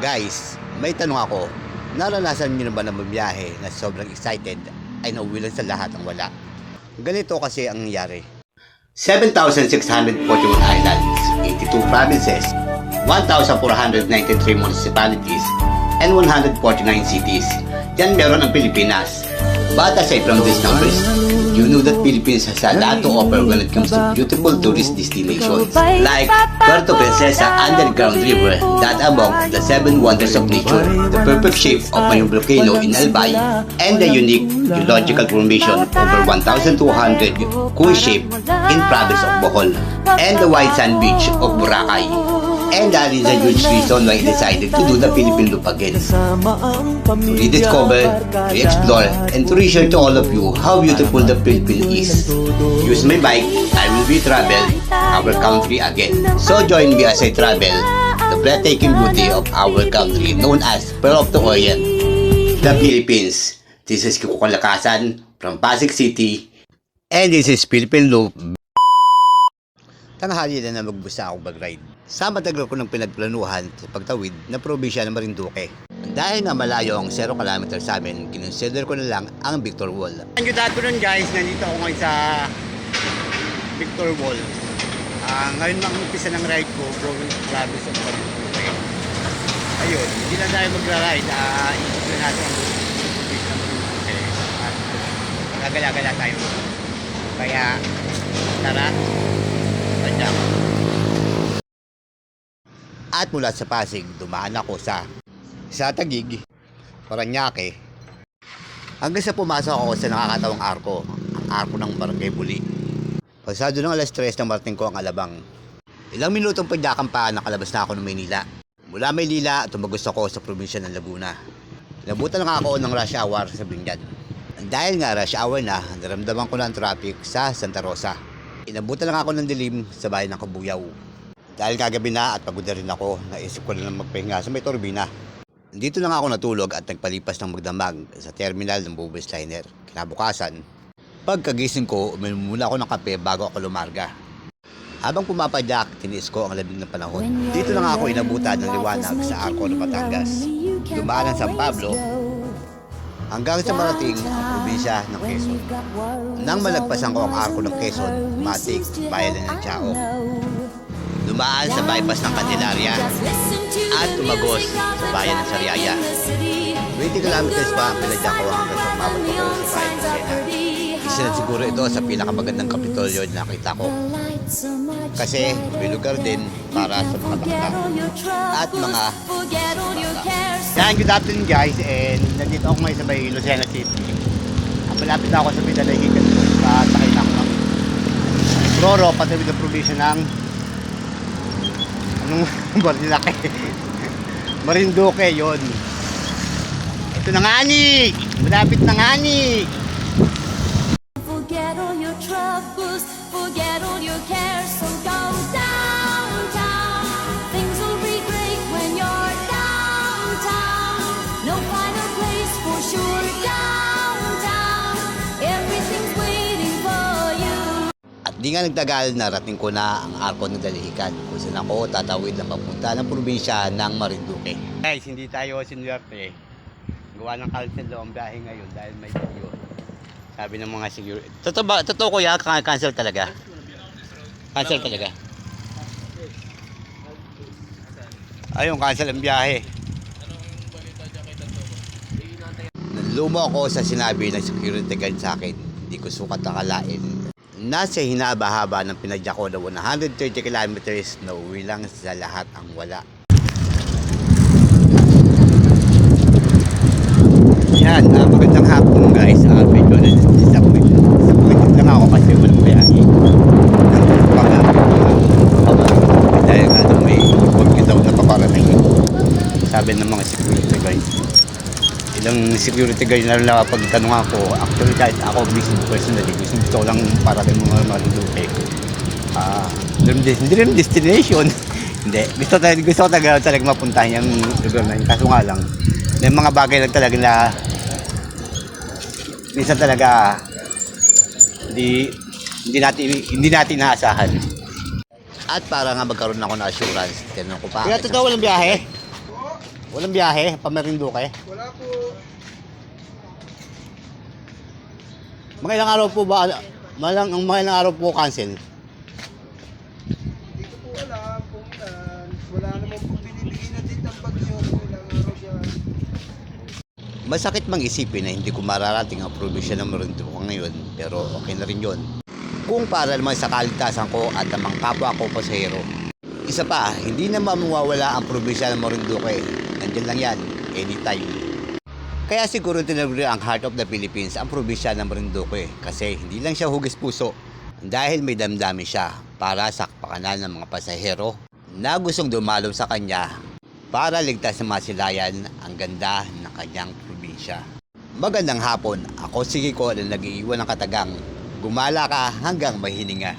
Guys, may tanong ako. Naranasan niyo na ba na mabiyahe na sobrang excited ay nauwi lang sa lahat ang wala? Ganito kasi ang nangyari. 7,641 islands, 82 provinces, 1,493 municipalities, and 149 cities. Yan meron ang Pilipinas. But aside from these numbers, you know that Philippines has a lot to offer when it comes to beautiful tourist destinations like Puerto Princesa Underground River, that among the 7 wonders of nature, the perfect shape of Mayong volcano in Albay, and the unique geological formation over 1,200 cone shape in province of Bohol, and the white sand beach of Boracay. And that is a huge reason why I decided to do the Philippine Loop again. To rediscover, re-explore, and to reshare to all of you how beautiful the Philippines is. Use my bike, I will be travel our country again. So join me as I travel the breathtaking beauty of our country known as Pearl of the Orient, the Philippines. This is Kiko Kalakasan from Pasig City, and this is Philippine Loop. Tanghali na magbusa ako mag-ride. Sa matagal ko ng pinagplanuhan sa pagtawid na probinsya ng Marinduque. Dahil na malayo ang 0 kilometer sa amin, kinonsider ko na lang ang Victor Wall. Good afternoon guys, nandito ako ngayon sa Victor Wall. Ngayon lang umpisa ng ride ko, going to province of Marinduque. Ayun, hindi lang tayo magra-ride, iisip na natin ang probinsya ng Marinduque. Gagala-gala tayo. Kaya, tara, tanda ko. At mula sa Pasig, dumaan ako sa Taguig, Paranaque, hanggang sa pumasok ako sa nakakatawang arko, ang arko ng Barangay Buli. Pasado ng alas 3 ng marting ko ang Alabang. Ilang minutong pagdakang pa nakalabas na ako ng Maynila. Mula Maynila, tumagos ako sa probinsya ng Laguna. Nabutan lang ako ng rush hour sa Binyan. Dahil nga rush hour na, naramdaman ko na ang traffic sa Santa Rosa. Inabutan lang ako ng dilim sa bayan ng Kabuyaw. Dahil kagabi na at pagod na rin ako, naisip ko na lang magpahinga sa may turbina. Dito lang ako natulog at nagpalipas ng magdamag sa terminal ng Bubis Liner. Kinabukasan, pagkagising ko, uminom muna ako ng kape bago ako lumarga. Habang pumapadyak, tiniis ko ang labing ng panahon. Dito lang ako inabutan ng liwanag sa Arco ng Batangas. Dumaan ng San Pablo, hanggang sa marating ang probinsya ng Quezon. Nang malagpasan ko ang Arco ng Quezon, matik, bayan ng Tiao. Dumaan sa bypass ng Candelaria at tumagos sa bayan ng Sariaya. 20 kilometers pa ang pinadya ko hanggang sa umabot ako sa bayan ng Sena. Isa na siguro ito sa pinakamagandang kapitolyo na nakita ko. Kasi may lugar din para sa mga bata at mga yan, good afternoon guys, and nandito ako ngayon sa may Lucena City. Malapit na ako sa Pidalahican at sakay na ako ng Roro, patawid ng probinsya ng Marinduque, yun. Ito na nga ni! Malapit na nga ni! Forget all your troubles, forget all your cares, so go downtown. Things will be great when you're downtown. No finer place for sure downtown. Everything's waiting for you. At di nga nagtagal, narating ko na ang Arco ng Dalahican kung saan ako tatawid na papunta ng probinsya ng Marinduque. Guys, hindi tayo sinuwerte. Gawa ng cancel daw ang biyahe ngayon dahil may video. Sabi ng mga security. Totoo ko ya, cancel talaga. Cancel talaga. Ayun, cancel ang biyahe. Nalumo ako sa sinabi ng security guard sa akin. Hindi ko sukat akalain. Nasa hinaba-haba ng pinadya ko na 130 kilometers na uwi lang sa lahat ang wala. Yan, magandang hapon guys. Medyo disappointed lang ako kasi walang biyahe. Dahil nga doon may daw na paparating. Sabi ng mga security guys. Ilang security guard na lang pagtanong ako. Actually kahit ako business personally, gusto ko lang parating mga Marinduque. Hindi rin destination. Hindi. Gusto ko talaga mapuntahan yung lugar na yun. Kaso nga lang, may mga bagay lang talaga na minsan talaga hindi natin naasahan. At para nga magkaroon ako ng assurance, tinanong ko pa. Kaya totoo walang biyahe? Walang biyahe, Marinduque. Wala po. Mga ilang araw po ba, mga ilang araw po cancel? Hindi ko po alam kung ilan. Wala naman po binibigay na din ng bagyo. Ilang araw yan. Masakit mang isipin na hindi ko mararating ang probinsya ng Marinduque ngayon, pero okay na rin yun. Kung para naman sa kaligtasan ko at ng mga kapwa ko pasahero. Isa pa, hindi naman mawawala ang probinsya ng Marinduque. Nandiyan lang yan, anytime. Kaya siguro tinaguri ang Heart of the Philippines ang probinsya ng Marinduque kasi hindi lang siya hugis puso dahil may damdamin siya para sa kapakanan ng mga pasahero na gustong dumalo sa kanya para ligtas na masilayan ang ganda ng kanyang probinsya. Magandang hapon, ako si Kiko na nag-iiwan ng Katagang. Gumala ka hanggang may hininga.